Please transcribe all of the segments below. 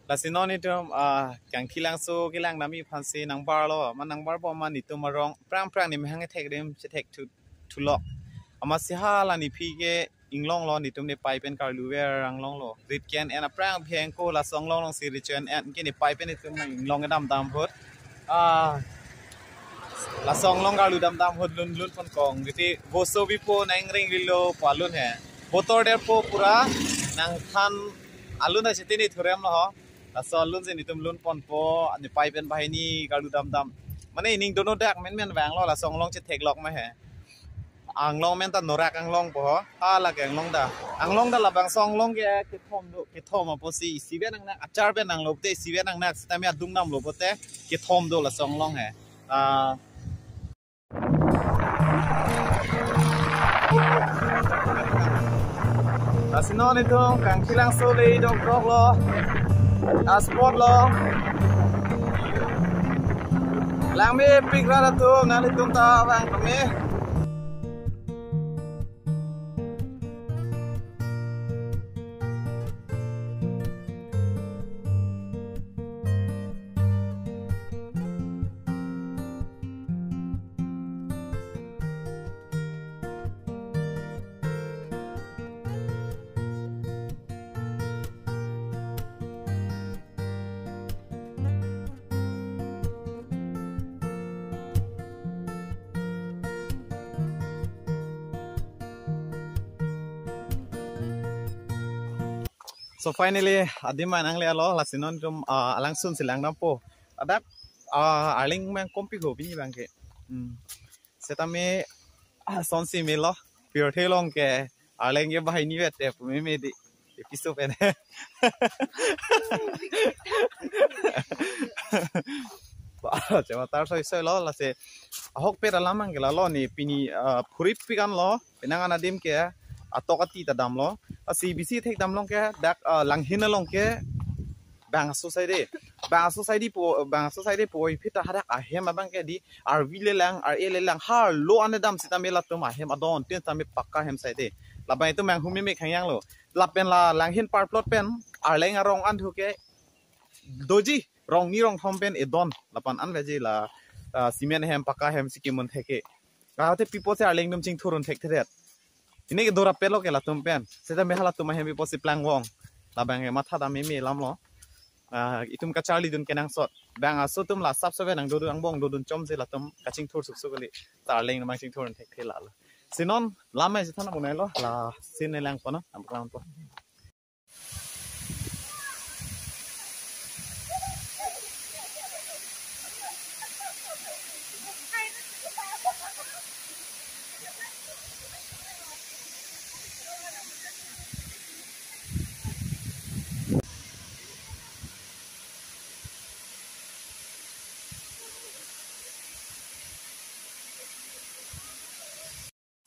Lasinon itu yang kilang so kilang nami pansi nang bar lo man nang bar man itu marong prang ni mehang tek dem tek to lock amasi hala ni pige inglong lo ni tum ni pipe kar luwer rang long lo rit ken en prang pheng ko la song long si richen en ke ni pipe ni tum inglong dam hot la song long kar lu dam hot lun pon kong jadi boso bipo nang ring lilo palun he botor der po pura nang than alun na chitini thurem lo Solun sini tum lun pon po ni pai pen bahai ni kalu dam mana ini dono dak men wang lo la song long che tek lok ma he ang long men ta norak ang long po la ke ang long da la bang song long ke thom ma po si ven ang nak achar ben ang lo te si ven ang nak sta me dung nam lo po te ke thom do la song long he Asinon itu kang kilang sole dong krok lo Sport lo lang mi pigra tu nali tum ta bang kami So finally, adima nang le lo lasinon tum alang sun silang nampo. Adak aling mang kompi go bini bangke. Setame son si me lo pure thelong ke aling ye bahai ni wete me di episode pen. Cewa tar so lo lase ahok pe dalamang ke lo ni pini phurip pikan lo pinangan adim ke atokati ta dam lo asi bisi thek dam long ke dak langhin long ke bang society po phita hadak ahem abang ke di ar wile lang ar ele lang har lo ane dam sita mela to ma hem adon tin tame pakka hem saide labai to mang humi me khayang lo lapen la langhin par plot pen ar leng arong an thu ke doji rong ni rong thom pen edon lapan an veji la cement hem pakka hem sikimon theke raate pipo se ar leng dum ching thurun thek thret ini ke dora pelo ke la tumpen seda mehala tuma hemi posi plang wong la bang matha da memi lam lo itum ka charli dun kenang sot bang aso tum la sap sobe nang dodu angbong dodun chom je la tum kaching thur suk sukali tarling na ching thur thek thela la sinon lama je thana bunai lo la sin lang pona am klam po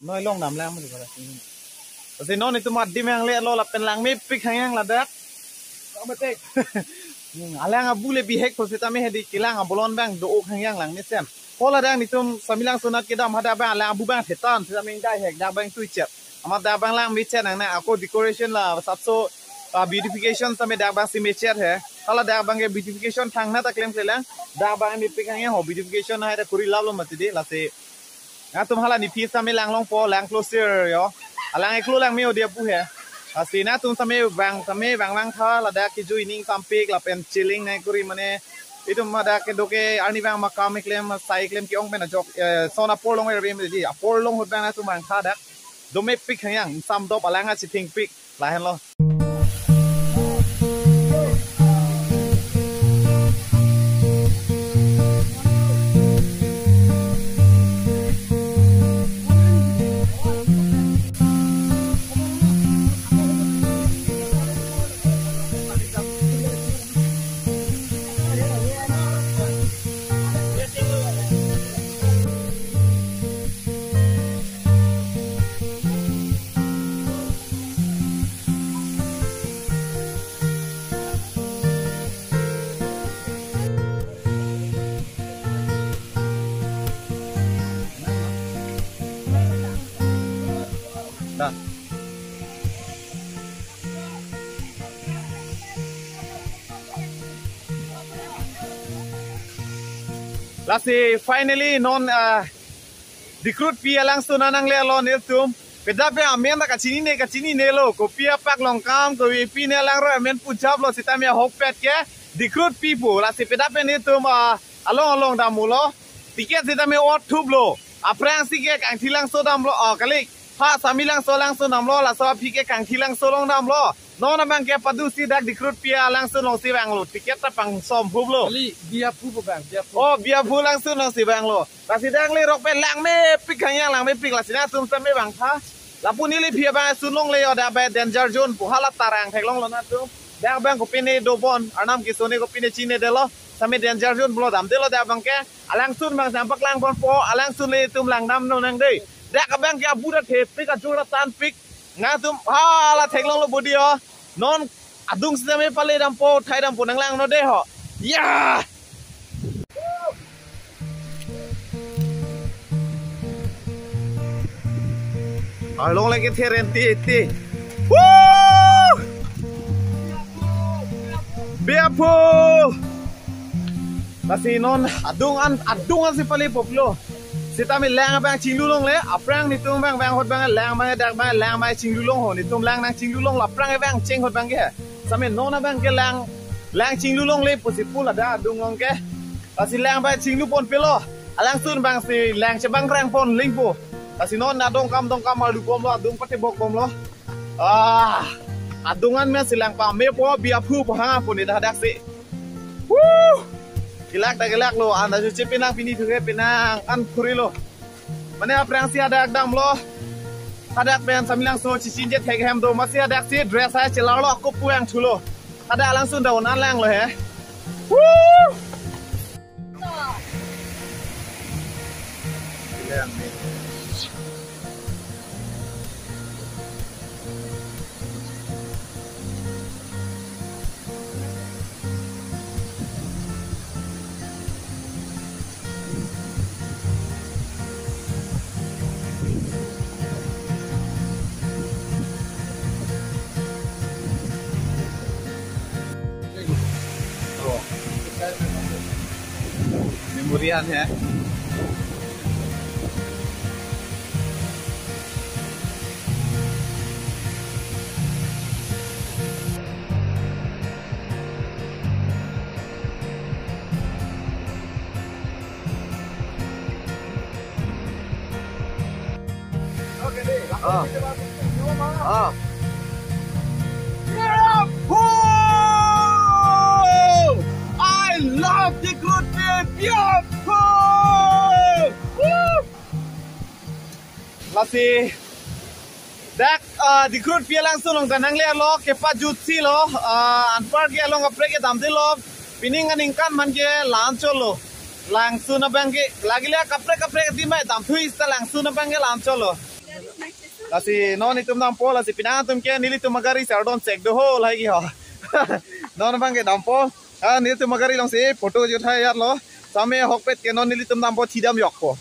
Noi long nam lang mo di ba kasi non itu mat di mang le lo la pen lang me pik hang la dak ba tek alang abule bihek ko sita me hedi kilang abolon bang do ok hang lang ni sem pola dang nitum samilang sunat ke dam hada bang lang abu bang thetan sita me dai hek dak bang tuicet amat dak bang lang mi chen nang na ako decoration la satso beautification same dak bang si me cher he kala dak bang ke beautification thang na ta claim kelang dak bang mi pik hang ho beautification na ha kuri lalo mati de la se nga tum hala ni phi same lang long po lang closer yo alang e klu lang mi odia pu he asina tum same wang tha la da ki jui ning sampik la pen chilling nai kuri mane itu ma da ke doke ani bang makam e claim sai claim ki ong ben jok sona por long e me di por long hut bang na tum mang tha da do me pik hang sam dop alang a chiting pik la hen lo lasi finally non recruit pia langsung nanang le lo ne tum peda pe amen da kacini ne lo ko pia pak long kam ko pi ne lang ro amen pujab lo sita me hok pet ke recruit people lasi peda pe ne tum along da mulo tiket sita me ot thub lo aprang si ke kang thilang so dam lo kalik pha samilang so lang so nam lo la so pi ke kang thilang so long dam lo no na bang ke padu si dak recruit pia lang so long si bang lo tiket ta pang som phub lo kali biar pu bang biar pu oh biar pu lang so long si bang lo la si dak le rok pe lang me pik khang yang lang me pik la si na tum sa me bang pha la pu ni le pia bang su long le da ba danger zone pu hala tarang thek long lo na tum dak bang ko pine do bon anam ki sone ko pine chine de lo same danger zone blo dam de lo da bang ke alang sun bang sam pak lang bon po alang sun le tum lang nam no nang dei dak bang ke abu da the pik a jura tan pik nga tum hala thek long lo bodi ho non adung same pale dam po thai dam po nang lang no de ho ya ai long le ke the ren ti woo biapo kasi non adungan si pali poplo sita mi lang bang chinglulong le aprang ni tung bang hot bang lang bang dak bang lang mai chinglulong ho ni tum lang nang chinglulong la aprang bang cheng hot bang ke same nona bang ke lang chinglulong le posipul ada adung long ke kasi lang bang chinglu pon pelo alang sun bang si lang chabang rang pon lingpo kasi non na dong kam mal du pom lo adung pate bok pom lo adungan me silang pa me po biapu po ha po ni dak si woo Gilak lo, anda cuci pinang pini juga pinang an kuri lo. Mana aprang si ada agdam lo, ada pen samilang so cincin jet hek hem do masih ada si dress saya celang lo aku puang culo. Ada langsung daun lang lo ya. Woo! Memorian ya. Oke deh. I love the good beautiful. Lasi dak di good feel langsung long tanang le lo ke pa jutsi lo anpar ke long apre ke damde lo pining aningkan man ke lancho lo langsung na bangke lagi le kapre di mai dam thui sta langsung na bangke lancho lo lasi non itum dam po lasi pinang tum ke nili tum magari sardon check do ho lagi ho non bangke dam po nili tum magari long se photo jo thai yar lo same hokpet ke non nili tum dam po thidam yok po